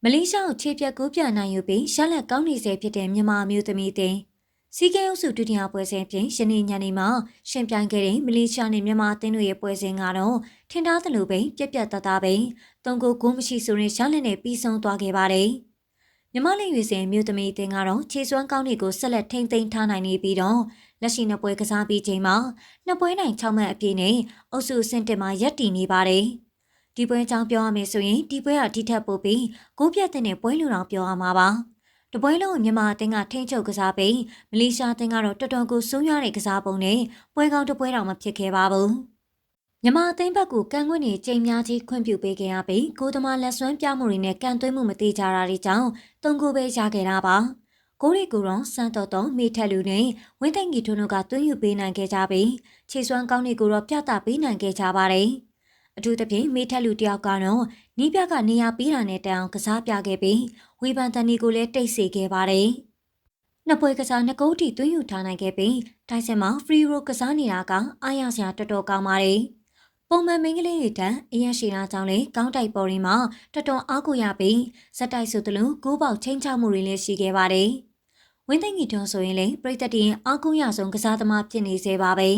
မလေးရှားကိုခြေပြတ်ကူးပြန်နိုင်ယူပြီးရလက်ကောင်းနေစေဖြစ်တဲ့မြန်မာမျိုးသမီးတင်စီကဲအုပ်စုဒုတိယပွဲစဉ်ဖြင့်ယနေ့ညနေမှာရှင်ပြိုင်ခဲ့တဲ့မလေးရှားနဲ့မြန်မာအသင်းတို့ရဲ့ပွဲစဉ်ကတော့ထင်ထားသလိုပဲပြက်ပြက်သားသားပဲတုံကိုဂိုးမရှိဆိုရင်ရလက်နဲ့ပြီးဆုံးသွားခဲ့ပါတယ်။မြန်မာလိမ့်ရွေစဉ်မျိုးသမီးတင်ကတော့ခြေစွမ်းကောင်းတွေကိုဆက်လက်ထိန်းသိမ်းထားနိုင်နေပြီးတော့လက်ရှိနှစ်ပွဲကစားပြီးချိန်မှာနှစ်ပွဲနိုင်6မှတ်အပြည့်နဲ့အုပ်စုအဆင့်1မှာရပ်တည်နေပါတယ်။ဒီပွဲအကြောင်းပြောရမယ်ဆိုရင်ဒီပွဲကဒီထက်ပိုပြီးဂိုးပြတ်တဲ့ပွဲလူတော်ပြောရမှာပါ။တပွဲလုံးကိုမြန်မာအသင်းကထိန်းချုပ်ကစားပြီးမလေးရှားအသင်းကတော့တော်တော်ကိုဆိုးရွားတဲ့ကစားပုံနဲ့ပွဲကောင်းတစ်ပွဲတောင်မဖြစ်ခဲ့ပါဘူး။မြန်မာအသင်းဘက်ကကန်ခွင့်နေချိန်များကြီးခွင့်ပြုပေးခဲ့ရပြီးဂိုးသမားလက်စွမ်းပြမှုတွေနဲ့ကန်သွင်းမှုမတိကြတာတွေကြောင့်၃ဂိုးပဲရခဲ့တာပါ။ကိုရီကိုရောစန်တော်တော်မိထက်လူနဲ့ဝင်းသိန်းကြီးတို့ကသွင်းယူပေးနိုင်ခဲ့ကြပြီးခြေစွမ်းကောင်းတွေကိုတော့ပြသပေးနိုင်ခဲ့ကြပါတယ်။အထူးသဖြင့်မိထက်လူတယောက်ကတော့နီးပြကနေရာပေးတာနဲ့တန်အောင်ကစားပြခဲ့ပြီးဝေဖန်တန်ဒီကိုလည်းတိတ်ဆိတ်ခဲ့ပါတယ်။နှစ်ပွဲကစားနှစ်ဂိုးထိသွင်းယူထားနိုင်ခဲ့ပြီးထိုင်စင်မှာ free roll ကစားနေတာကအားရစရာတော်တော်ကောင်းပါတယ်။ပုံမှန်မိန်းကလေးတွေတန်းအရင်ရှိတာကြောင့်လေကောင်းတိုက်ပေါ်တွေမှာတော်တော်အားကိုရပြီးဇက်တိုက်ဆိုသလိုဂိုးပေါက်ချင်းချမှုတွေလည်းရှိခဲ့ပါတယ်။ဝင်းသိန်းကြီးတွန်းဆိုရင်လေပြည်သက်တင်အားကိုရဆုံးကစားသမားဖြစ်နေစေပါပဲ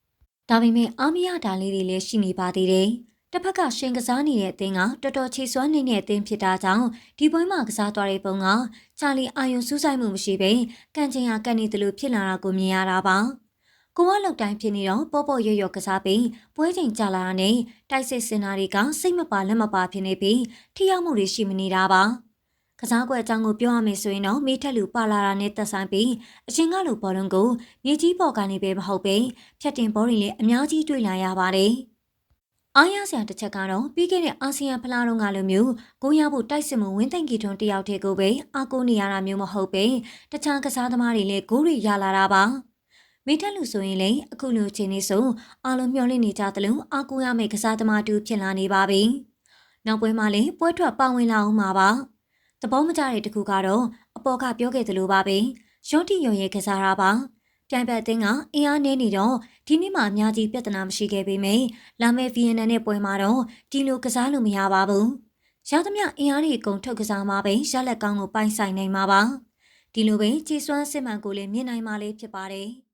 ။ဒါပေမဲ့အားမရတာလေးတွေလည်းရှိနေပါသေးတယ်။တစ်ဖက်ကရှင်ကစားနေတဲ့အသင်းကတော်တော်ချေစွမ်းနေတဲ့အသင်းဖြစ်တာကြောင့်ဒီပွဲမှာကစားသွားတဲ့ပုံကချာလီအာယုံစူးစိုက်မှုမရှိဘဲကန်ချင်ဟာကန်နေတယ်လို့ဖြစ်လာတာကိုမြင်ရတာပါကိုကလောက်တိုင်းဖြစ်နေတော့ပေါ့ပေါ့ရွရွကစားပြီးပွဲချိန်ကြာလာတာနဲ့တိုက်စစ်စင်နာတွေကစိတ်မပါလက်မပါဖြစ်နေပြီးထိရောက်မှုတွေရှိမနေတာပါကစားကွက်အကြောင်းကိုပြောရမယ်ဆိုရင်တော့မိထက်လူပါလာတာနဲ့သက်ဆိုင်ပြီးအချင်းကလူဘောလုံးကိုမြေကြီးပေါ်ကနေပဲမဟုတ်ပဲဖြတ်တင်ဘောတွေလည်းအများကြီးတွေ့လာရပါတယ်အားရစရာတစ်ချက်ကတော့ပြီးခဲ့တဲ့အာဆီယံဖလားတုန်းကလိုမျိုးကိုရဖို့တိုက်စစ်မှုဝင်းသိမ့်ကီထွန်းတယောက်တည်းကိုပဲအားကိုးနေရတာမျိုးမဟုတ်ပဲတခြားကစားသမားတွေလည်းဂိုးတွေရလာတာပါမိထက်လူဆိုရင်လည်းအခုလိုချိန်နေဆိုအားလုံးမျှော်လင့်နေကြသလိုအားကိုးရမယ့်ကစားသမားတူဖြစ်လာနေပါပြီနောက်ပွဲမှာလည်းပွဲထွက်ပါဝင်လာအောင်မှာပါသဘောမကျတဲ့တခုကတော့အပေါ်ကပြောခဲ့သလိုပါပဲရော့တီရော်ရဲ့ကစားတာပါပြိုင်ဘက်အသင်းကအင်အားနည်းနေတော့ဒီနေ့မှအများကြီးပြဿနာမရှိခဲ့ပေမယ့်လာမယ့်ဗီယက်နမ်နဲ့ပွဲမှာတော့ဒီလိုကစားလို့မရပါဘူး။ရသမျှအင်အားတွေအကုန်ထုတ်ကစားမှာပဲရလက်ကောင်းကိုပိုင်ဆိုင်နိုင်မှာပါ။ဒီလိုပဲခြေစွမ်းစစ်မှန်ကိုလည်းမြင်နိုင်မှာလေးဖြစ်ပါတယ်။